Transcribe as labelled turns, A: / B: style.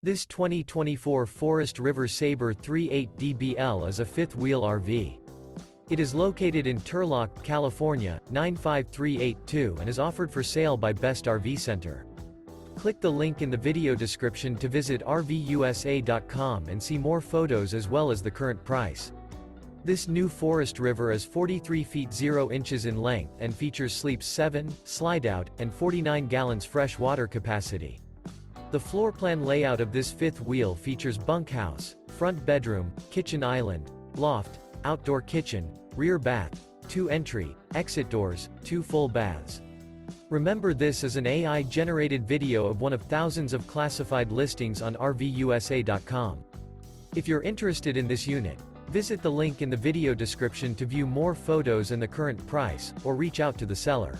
A: This 2024 Forest River Sabre 3.8 DBL is a fifth-wheel RV. It is located in Turlock, California, 95382 and is offered for sale by Best RV Center. Click the link in the video description to visit RVUSA.com and see more photos as well as the current price. This new Forest River is 43 feet 0 inches in length and features sleeps 7, Slideout, and 49 gallons fresh water capacity. The floor plan layout of this fifth wheel features bunkhouse, front bedroom, kitchen island, loft, outdoor kitchen, rear bath, 2 entry, exit doors, 2 full baths. Remember, this is an AI-generated video of one of thousands of classified listings on RVUSA.com. If you're interested in this unit, visit the link in the video description to view more photos and the current price, or reach out to the seller.